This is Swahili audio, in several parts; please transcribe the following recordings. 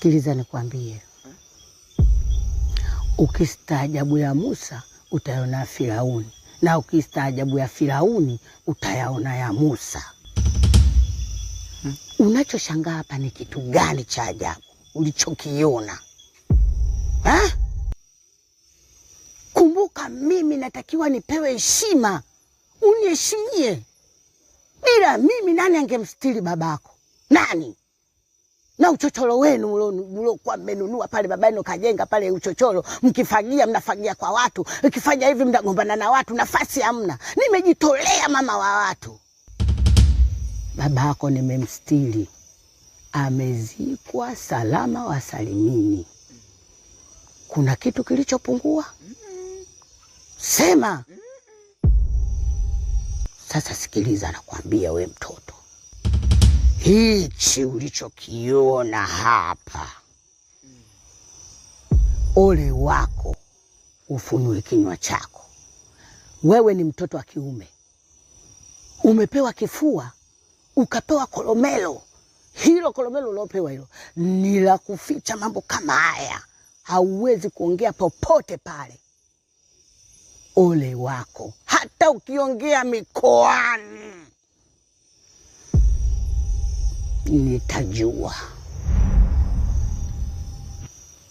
Sikiliza nikwambie. Ukistaajabu ya Musa utayaona Firauni, na ukistaajabu ya Firauni utayaona ya Musa. Unachoshangaa hapa ni kitu gani cha ajabu ulichokiona? Kumbuka mimi natakiwa nipewe heshima, uniheshimie. Bila mimi nani angemstiri babako? Nani? Na uchochoro wenu mlokuwa mmenunua pale babano kajenga pale uchochoro, mkifagia mnafagia kwa watu, ukifanya hivi mnagombana na watu, nafasi hamna. Nimejitolea mama wa watu. Babako nimemstiri, amezikwa salama wa salimini. Kuna kitu kilichopungua? Sema. Sasa sikiliza nakwambia we mtoto. Hichi ulichokiona hapa, ole wako ufunue kinywa chako. Wewe ni mtoto wa kiume, umepewa kifua, ukapewa kolomelo. Hilo kolomelo ulopewa hilo ni la kuficha mambo kama haya. Hauwezi kuongea popote pale. Ole wako hata ukiongea mikoani nitajua,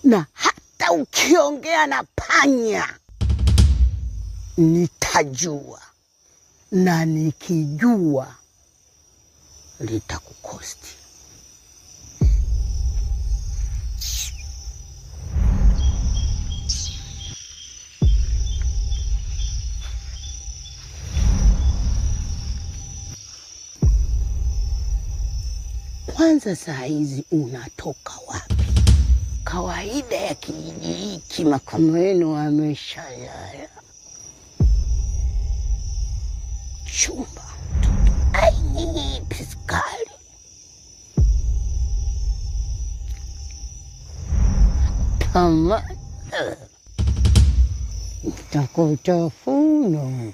na hata ukiongea na panya nitajua, na nikijua litakukosti. Kwanza saa hizi unatoka wapi? Kawaida ya kijiji hiki makamu wenu wameshalala. Chumba mtoto. Ai, piskali. Tama. Nitakutafuna.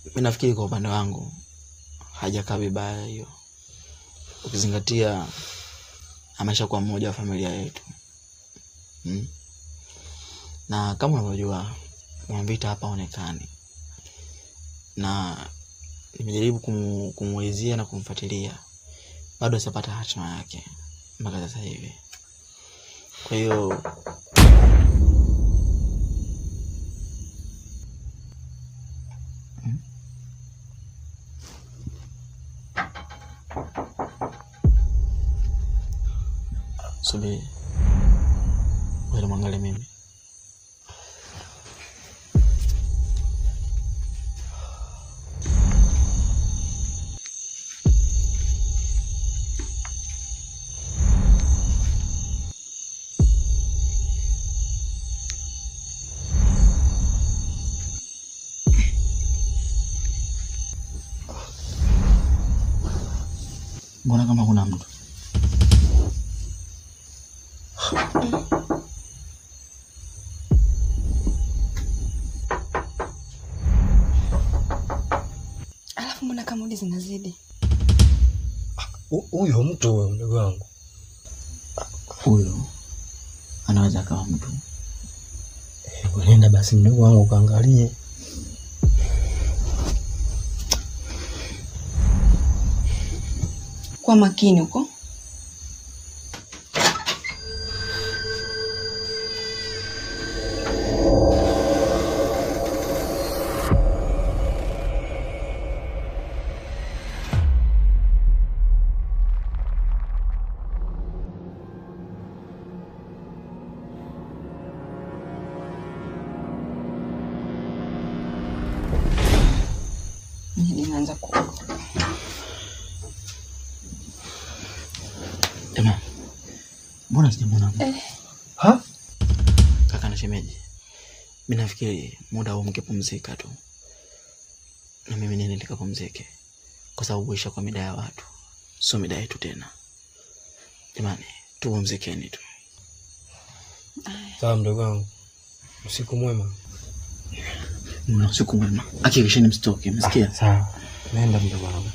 Mimi nafikiri kwa upande wangu hajakaa vibaya hiyo, ukizingatia ameshakuwa mmoja wa familia yetu. Na kama unavyojua Mwamvita hapa onekani, na nimejaribu kumuulizia na kumfuatilia, bado sipata hatima yake mpaka sasa hivi. Kwa hiyo subiri, wewe mwangalie mimi. Mbona kama kuna mtu? Alafu mbona kama udi zinazidi? Huyo mtu wewe mdogo wangu. Huyo anaweza kama mtu. Nenda basi mdogo wangu kaangalie. Kwa makini huko. Mimi ninaanza kuoga. Ema, mbona sijamwona? Ha? Kaka na shemeji. Mimi nafikiri muda huu mngepumzika tu. Na mimi nene nikapumzike. Kwa sababu isha kwa mida ya watu. Sio mida yetu tena. Jamani, tupumzikeni tu. Sawa mdogo wangu. Usiku mwema. Usiku mwema. Hakikisheni msitoke, msikia? Sawa. Nenda mdogo wangu.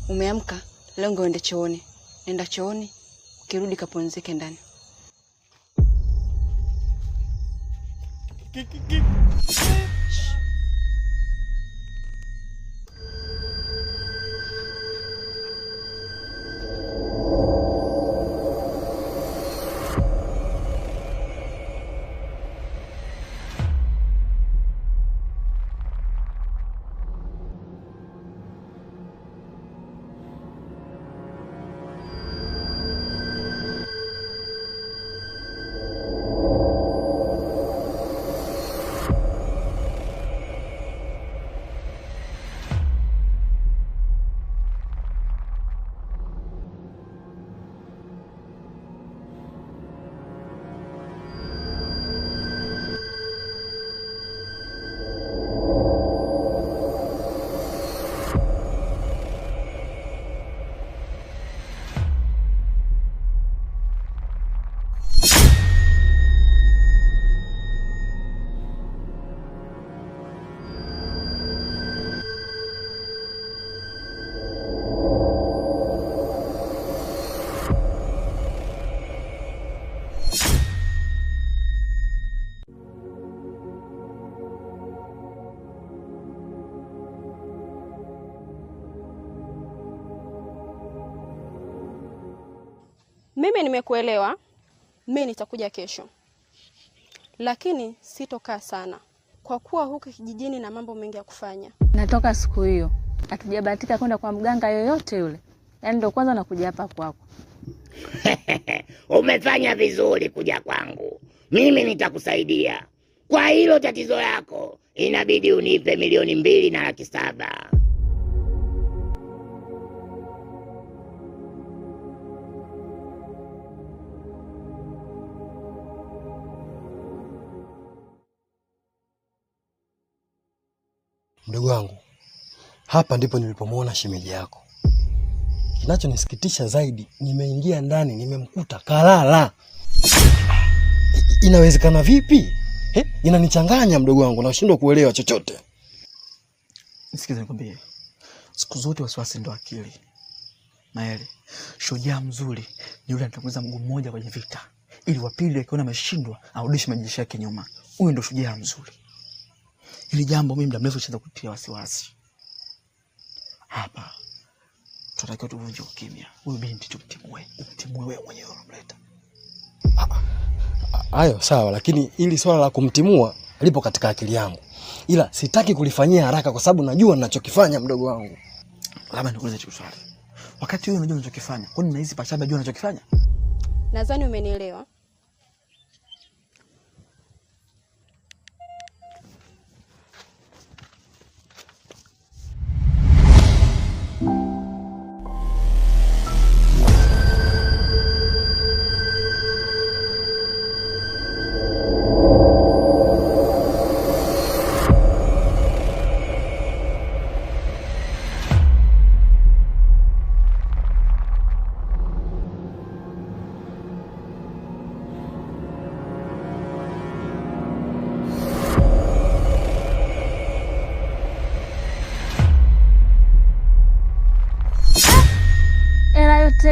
Umeamka? Leo ngoende chooni. Nenda chooni, ukirudi kapumzike ndani. Mimi nimekuelewa. Mimi nitakuja kesho. Lakini sitokaa sana. Kwa kuwa huko kijijini na mambo mengi ya kufanya. Natoka siku hiyo. Hatujabahatika kwenda kwa mganga yoyote yule. Yaani ndio kwanza nakuja hapa kwako. Umefanya vizuri kuja kwangu. Mimi nitakusaidia. Kwa hilo tatizo lako, inabidi unipe 2,700,000. Mdogo wangu, hapa ndipo nilipomwona shemeji yako. Kinachonisikitisha zaidi, nimeingia ndani, nimemkuta kalala. Inawezekana vipi? Inanichanganya mdogo wangu, nashindwa kuelewa chochote. Nisikize nikwambie. Siku zote wasiwasi ndo akili. Maele, shujaa mzuri ni yule anatanguliza mguu mmoja kwenye vita, ili wa pili akiona ameshindwa arudishe majeshi yake nyuma. Huyo ndo shujaa mzuri. Hili jambo mimi muda mrefu nishaanza kutia wasiwasi. Hapa tunatakiwa tuvunje ukimya. Huyu binti tumtimue. Umtimue wewe mwenyewe unamleta. Hayo sawa, lakini ili swala la kumtimua lipo katika akili yangu. Ila sitaki kulifanyia haraka kwa sababu najua ninachokifanya mdogo wangu. Labda nikuulize tu swali. Wakati wewe unajua unachokifanya, kwani unahisi Pachaba unajua unachokifanya? Nadhani umenielewa.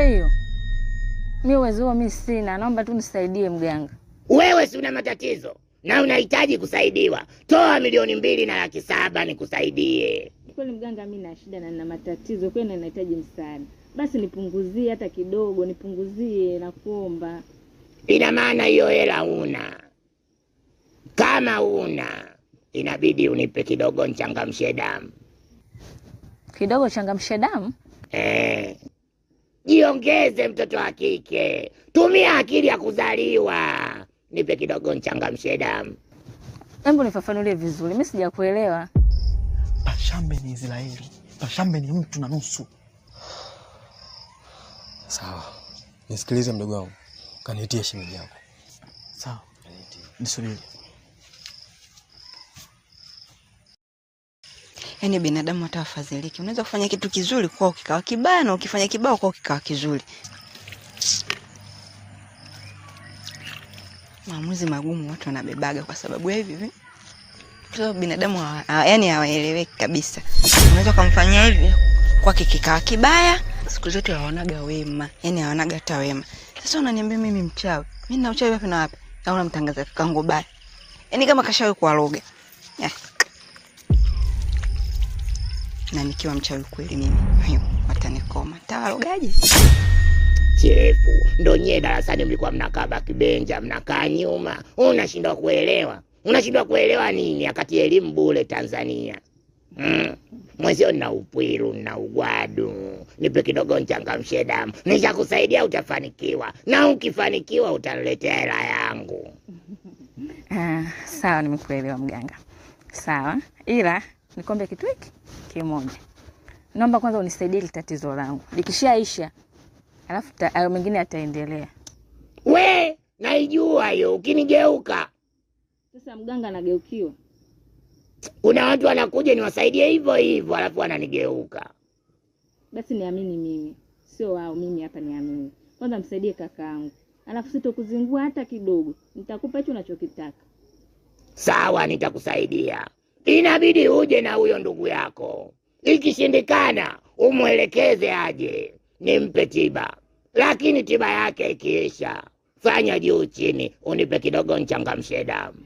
Hiyo. Mimi uwezo mimi sina, naomba tu nisaidie mganga. Wewe si una matatizo. na unahitaji kusaidiwa. Toa 2,207,000 nikusaidie. Kweli mganga, mimi na shida na nina matatizo kweli na ninahitaji msaada. Basi nipunguzie hata kidogo, nipunguzie na kuomba. Ina maana hiyo hela una? Kama una, inabidi unipe kidogo nichangamshe damu. Kidogo changamshe damu? Jiongeze mtoto wa kike. Tumia akili ya kuzaliwa. Nipe kidogo nichangamshe damu. Hebu nifafanulie vizuri, mimi sijakuelewa. Pashambe ni Israeli. Pashambe ni mtu na nusu. Sawa. Nisikilize mdogo wangu. Kaniitie shilingi yako. Sawa. Nisubiri. Yaani binadamu atafadhiliki. Unaweza kufanya kitu kizuri kwa ukikawa kibaya na ukifanya kibaya kwa ukikawa kizuri. Maamuzi magumu watu wanabebaga kwa sababu ya hivi. Kwa sababu binadamu yaani hawaeleweki kabisa. Unaweza kumfanyia hivi kwa kikawa kibaya, siku zote haonaga wema. Yaani haonaga hata wema. Sasa unaniambia mimi mchawi. Mimi nina uchawi wapi na wapi? Au unamtangaza kango baya. Yaani kama kashawe kwa roga. Na nikiwa mchawi kweli mimi, watanikoma. Tawarogaje? Chefu, ndo nyie darasani mlikuwa mnakaa bakibenja, mnakaa nyuma. Unashindwa kuelewa. Unashindwa kuelewa nini wakati elimu bure Tanzania? Mwenzio na upwiru na ugwadu. Nipe kidogo nichangamshe damu. Nishakusaidia utafanikiwa. Na ukifanikiwa utaniletea hela yangu. Sawa, nimekuelewa mganga. Sawa. Ila nikombe kitu hiki kimoja. Naomba kwanza unisaidie ile tatizo langu. Likishaisha, alafu hayo mengine yataendelea. We, naijua hiyo ukinigeuka. Sasa mganga anageukiwa. Kuna watu wanakuja niwasaidie hivyo hivyo alafu wananigeuka. Basi niamini mimi. Sio wao, mimi hapa niamini. Kwanza msaidie kakaangu. Alafu sitokuzingua hata kidogo. Nitakupa hicho unachokitaka. Sawa, nitakusaidia. Inabidi uje na huyo ndugu yako. Ikishindikana, umuelekeze aje. Nimpe tiba. Lakini tiba yake ikiisha, fanya juu chini, unipe kidogo nichangamshe damu.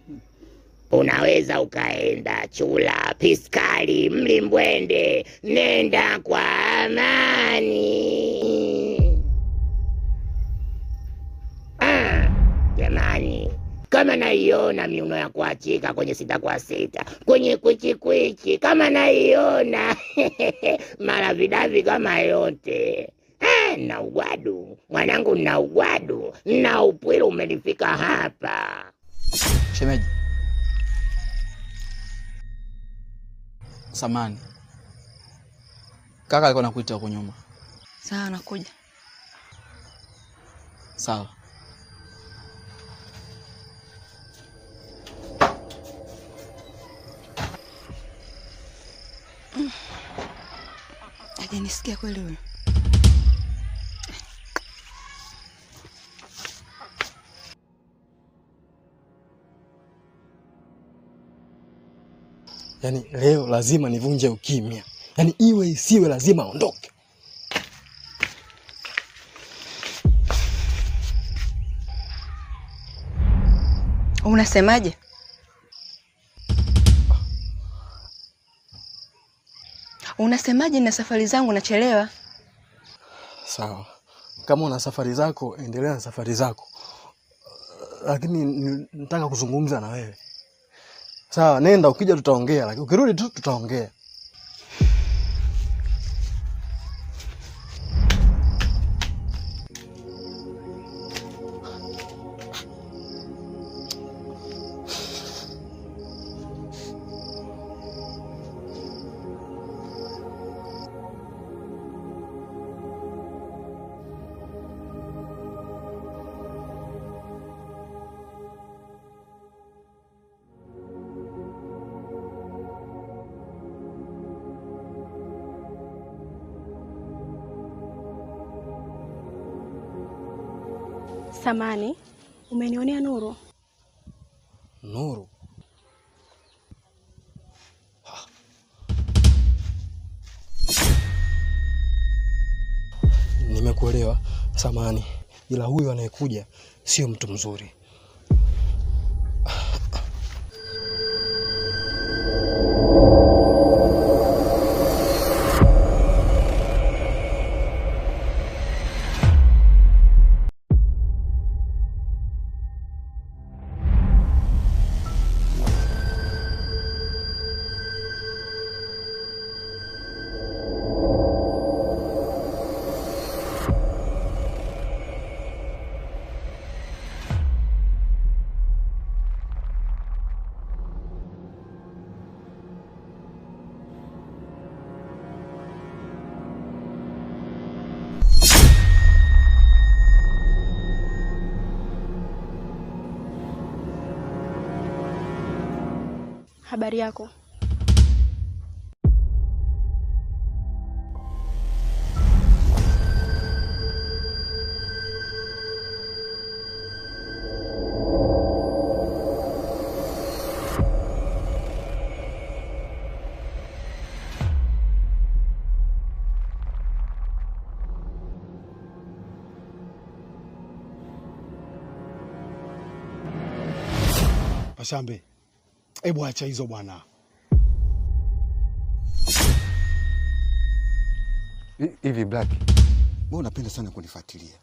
Unaweza ukaenda Chula, Piskali, Mlimbwende. Nenda kwa amani. Jamani, kama naiona miuno ya kuachika kwenye 6x6, kwenye kwichi, kama naiona mara vidavi kama yote. Na ugwadu, mwanangu, na ugwadu, na upwiru umenifika hapa. Shemeji. Samani. Kaka alikuwa anakuita huko nyuma. Sawa, nakuja. Sawa. Hajanisikia kweli wewe? Yaani leo lazima nivunje ukimya. Yaani iwe isiwe lazima aondoke. Unasemaje? Unasemaje na safari zangu nachelewa? Sawa. Kama una safari zako, endelea na safari zako. Lakini nataka kuzungumza na wewe. Sawa, nenda, ukija tutaongea, lakini ukirudi tu tutaongea. Samani, umenionea Nuru? Nuru? Nimekuelewa, samani. Ila huyu anayekuja sio mtu mzuri. Habari yako? Pashambe, hebu acha hizo bwana. Hivi Black, wewe unapenda sana kunifuatilia.